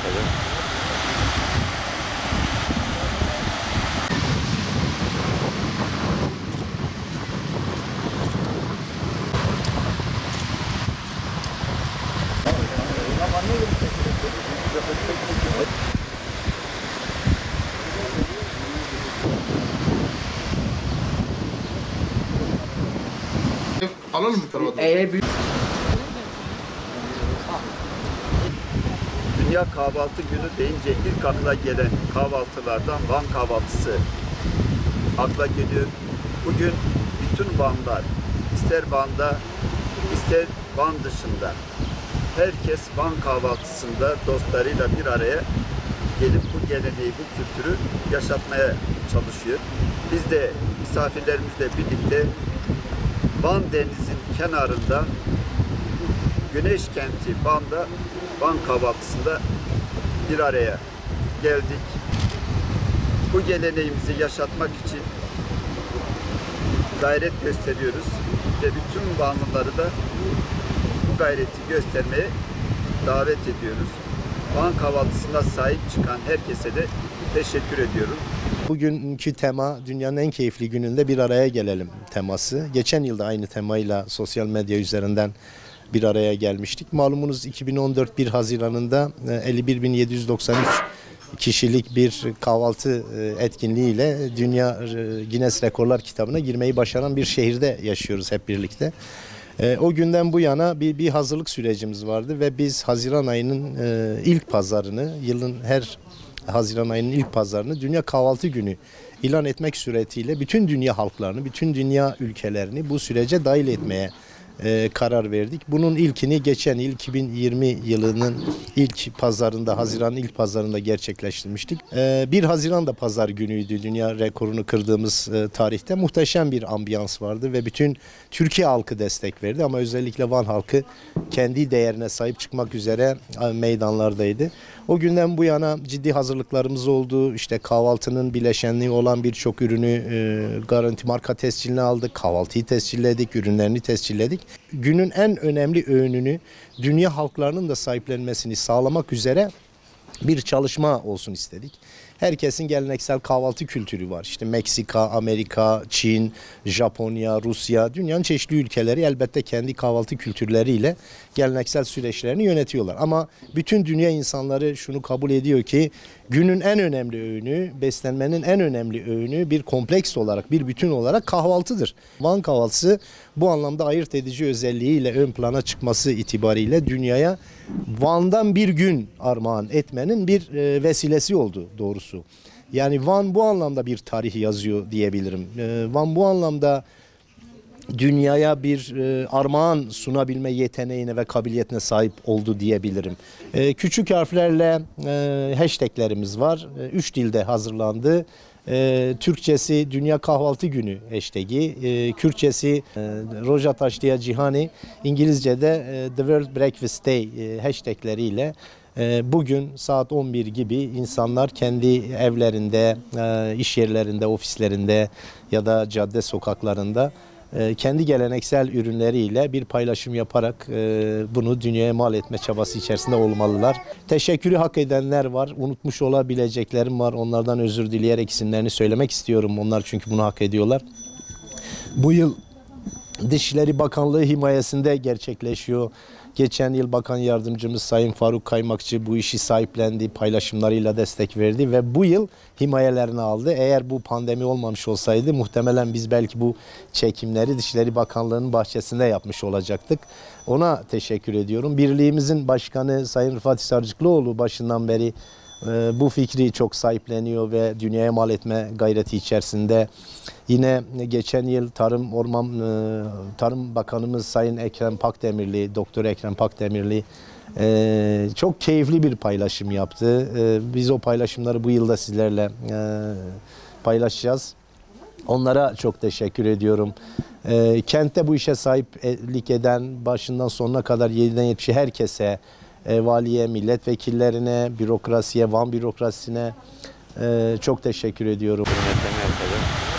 merkezi. Alalım mı tarafa? Dünya Kahvaltı Günü deyince ilk akla gelen kahvaltılardan Van kahvaltısı akla geliyor. Bugün bütün Vanlar, ister Van'da, ister Van dışında, herkes Van kahvaltısında dostlarıyla bir araya gelip bu geleneği, bu kültürü yaşatmaya çalışıyor. Biz de misafirlerimizle birlikte Van Denizi'nin kenarında Güneş Kenti Van'da Van kahvaltısında bir araya geldik. Bu geleneğimizi yaşatmak için gayret gösteriyoruz ve bütün Vanlıları da bu gayreti göstermeye davet ediyoruz. Van kahvaltısına sahip çıkan herkese de teşekkür ediyorum. Bugünkü tema dünyanın en keyifli gününde bir araya gelelim teması. Geçen yılda aynı temayla sosyal medya üzerinden bir araya gelmiştik. Malumunuz 2014 1 Haziran'ında 51.793 kişilik bir kahvaltı etkinliğiyle Dünya Guinness Rekorlar kitabına girmeyi başaran bir şehirde yaşıyoruz hep birlikte. O günden bu yana bir hazırlık sürecimiz vardı ve biz Haziran ayının ilk pazarını, yılın her Haziran ayının ilk pazarını Dünya Kahvaltı Günü ilan etmek suretiyle bütün dünya halklarını, bütün dünya ülkelerini bu sürece dahil etmeye karar verdik. Bunun ilkini geçen yıl 2020 yılının ilk pazarında, Haziran'ın ilk pazarında gerçekleştirmiştik. 1 Haziran'da pazar günüydü. Dünya rekorunu kırdığımız tarihte muhteşem bir ambiyans vardı ve bütün Türkiye halkı destek verdi ama özellikle Van halkı kendi değerine sahip çıkmak üzere meydanlardaydı. O günden bu yana ciddi hazırlıklarımız oldu. İşte kahvaltının bileşenliği olan birçok ürünü garanti marka tescilini aldık. Kahvaltıyı tescilledik, ürünlerini tescilledik. Günün en önemli öğününü dünya halklarının da sahiplenmesini sağlamak üzere bir çalışma olsun istedik. Herkesin geleneksel kahvaltı kültürü var. İşte Meksika, Amerika, Çin, Japonya, Rusya, dünyanın çeşitli ülkeleri elbette kendi kahvaltı kültürleriyle geleneksel süreçlerini yönetiyorlar. Ama bütün dünya insanları şunu kabul ediyor ki günün en önemli öğünü, beslenmenin en önemli öğünü bir kompleks olarak, bir bütün olarak kahvaltıdır. Van kahvaltısı bu anlamda ayırt edici özelliğiyle ön plana çıkması itibariyle dünyaya Van'dan bir gün armağan etmenin bir vesilesi oldu doğrusu. Yani Van bu anlamda bir tarih yazıyor diyebilirim. Van bu anlamda dünyaya bir armağan sunabilme yeteneğine ve kabiliyetine sahip oldu diyebilirim. Küçük harflerle hashtaglerimiz var. 3 dilde hazırlandı. Türkçesi Dünya Kahvaltı Günü hashtag'i, Kürtçesi Roja Taşlıya Cihani, İngilizce'de The World Breakfast Day hashtagleriyle bugün saat 11 gibi insanlar kendi evlerinde, iş yerlerinde, ofislerinde ya da cadde sokaklarında kendi geleneksel ürünleriyle bir paylaşım yaparak bunu dünyaya mal etme çabası içerisinde olmalılar. Teşekkürü hak edenler var, unutmuş olabileceklerim var. Onlardan özür dileyerek isimlerini söylemek istiyorum. Onlar çünkü bunu hak ediyorlar. Bu yıl Dışişleri Bakanlığı himayesinde gerçekleşiyor. Geçen yıl Bakan Yardımcımız Sayın Faruk Kaymakçı bu işi sahiplendi, paylaşımlarıyla destek verdi ve bu yıl himayelerini aldı. Eğer bu pandemi olmamış olsaydı muhtemelen biz belki bu çekimleri Dışişleri Bakanlığı'nın bahçesinde yapmış olacaktık. Ona teşekkür ediyorum. Birliğimizin başkanı Sayın Rıfat Hisarcıklıoğlu başından beri bu fikri çok sahipleniyor ve dünyaya mal etme gayreti içerisinde. Yine geçen yıl Tarım Bakanımız Sayın Ekrem Pakdemirli, Doktor Ekrem Pakdemirli çok keyifli bir paylaşım yaptı. Biz o paylaşımları bu yılda sizlerle paylaşacağız. Onlara çok teşekkür ediyorum. Kentte bu işe sahiplik eden başından sonuna kadar 7'den 70'e herkese, valiye, milletvekillerine, bürokrasiye, Van bürokrasisine çok teşekkür ediyorum. Merkezi.